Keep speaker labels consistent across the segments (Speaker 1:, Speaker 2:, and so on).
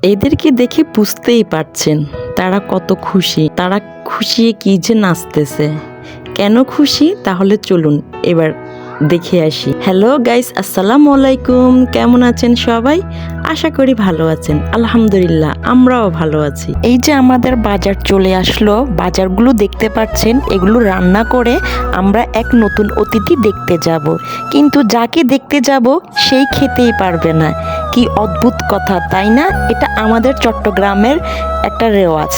Speaker 1: এদেরকে দেখে বুঝতেই পারছেন তারা কত খুশি। তারা খুশি কি যে নাচতেছে। কেন খুশি তাহলে চলুন এবার দেখে আসি। হ্যালো গাইস, আসসালামু আলাইকুম। কেমন আছেন সবাই? আশা করি ভালো আছেন। আলহামদুলিল্লাহ আমরাও ভালো আছি। এই যে আমাদের বাজার চলে আসলো, বাজারগুলো দেখতে পাচ্ছেন, এগুলো রান্না করে আমরা এক নতুন অতিথি দেখতে যাব। কিন্তু যাকে দেখতে যাব সেই খেতেই পারবে না। কি অদ্ভুত কথা, তাই না? এটা আমাদের চট্টগ্রামের একটা রেওয়াজ।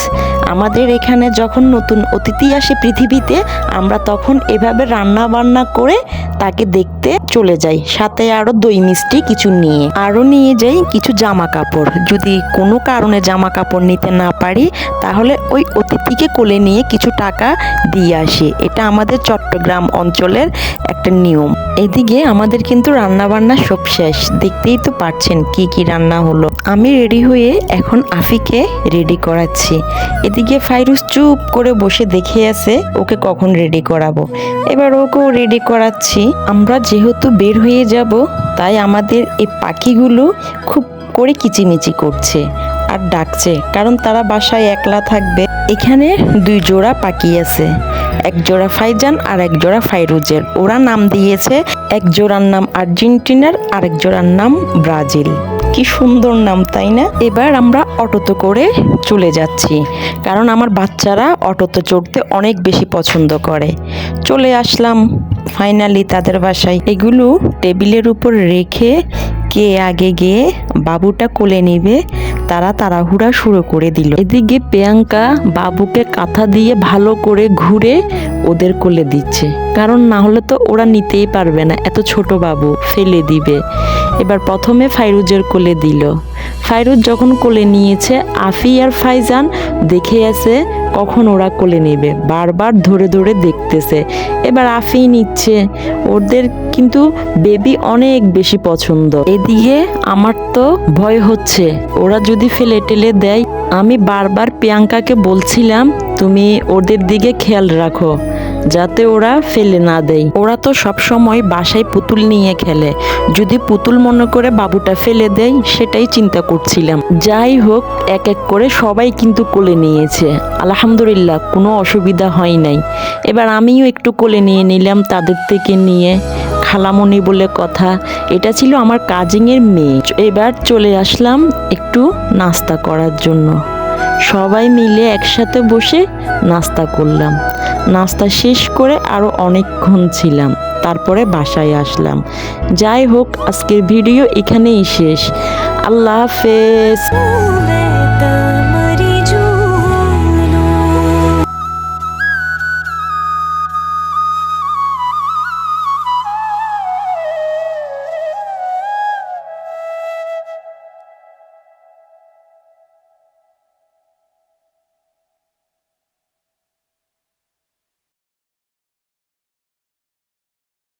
Speaker 1: আমাদের এখানে যখন নতুন অতিথি আসে পৃথিবীতে, আমরা তখন এভাবে রান্না বান্না করে তাকে দেখতে চলে যাই, সাথে আরো দই মিষ্টি কিছু নিয়ে, আরো নিয়ে যাই কিছু জামা কাপড়। যদি কোনো কারণে জামা কাপড় নিতে না পারি তাহলে ওই অতিথিকে কোলে নিয়ে কিছু টাকা দিয়ে আসি। এটা আমাদের চট্টগ্রাম অঞ্চলের একটা নিয়ম। এদিকে আমাদের কিন্তু রান্না বান্না সব শেষ, দেখতেই তো পাচ্ছেন কি কি রান্না হলো। আমি রেডি হয়ে এখন আফিকে রেডি করাচ্ছি। এদিকে ফাইরুজ চুপ করে বসে দেখে আছে ওকে কখন রেডি করাবো। এবার ওকেও রেডি করাচ্ছি। আমরা যেহেতু বের হয়ে যাব, তাই আমাদের এই পাখিগুলো খুব করে কিচিমিচি করছে আর ডাকছে, কারণ তারা বাসায় একলা থাকবে। এখানে দুই জোড়া পাখি আছে, এক জোড়া ফাইজান আর এক জোড়া ফাইরুজের। ওরা নাম দিয়েছে, এক জোড়ার নাম আর্জেন্টিনার আর এক জোড়ার নাম ব্রাজিল। কি সুন্দর নাম, তাই না? এবার আমরা অটোতে করে চলে যাচ্ছি, কারণ আমার বাচ্চারা অটোতে চড়তে অনেক বেশি পছন্দ করে। চলে আসলাম ফাইনালি তাদের বাসায়। এগুলো টেবিলের উপর রেখে কে আগে গিয়ে বাবুটা কোলে নিবে তারা তাড়াহুড়া শুরু করে দিল। এদিকে প্রিয়াঙ্কা বাবুকে কাঁথা দিয়ে ভালো করে ঘুরে ওদের কোলে দিচ্ছে, কারণ না হলে তো ওরা নিতেই পারবে না, এত ছোট বাবু ফেলে দিবে। এবার প্রথমে ফাইরুজের কোলে দিল। ফাইরুজ যখন কোলে নিয়েছে, আফি আর ফাইজান দেখে আছে কখন ওরা কোলে নেবে, বারবার ধরে ধরে দেখতেছে। এবার আফি নিচ্ছে, ওদের কিন্তু বেবি অনেক বেশি পছন্দ। এদিকে আমার তো ভয় হচ্ছে ওরা যদি ফেলে টেলে দেয়। আমি বারবার প্রিয়াঙ্কাকে বলছিলাম তুমি ওদের দিকে খেয়াল রাখো যাতে ওরা ফেলে না দেয়। ওরা তো সব সময় বাসায় পুতুল নিয়ে খেলে, যদি পুতুল মনে করে বাবুটা ফেলে দেয় সেটাই চিন্তা করছিলাম। যাই হোক, এক এক করে সবাই কিন্তু কোলে নিয়েছে, আলহামদুলিল্লাহ কোনো অসুবিধা হয় নাই। এবার আমিও একটু কোলে নিয়ে নিলাম তাদের থেকে নিয়ে, খালামণি বলে কথা। এটা ছিল আমার কাজিনের মেয়ে। এবার চলে আসলাম একটু নাস্তা করার জন্য। সবাই মিলে একসাথে বসে নাস্তা করলাম। নাস্তা শেষ করে আরও অনেকক্ষণ ছিলাম, তারপরে বাসায় আসলাম। যাই হোক, আজকের ভিডিও এখানেই শেষ। আল্লাহ হাফেজ।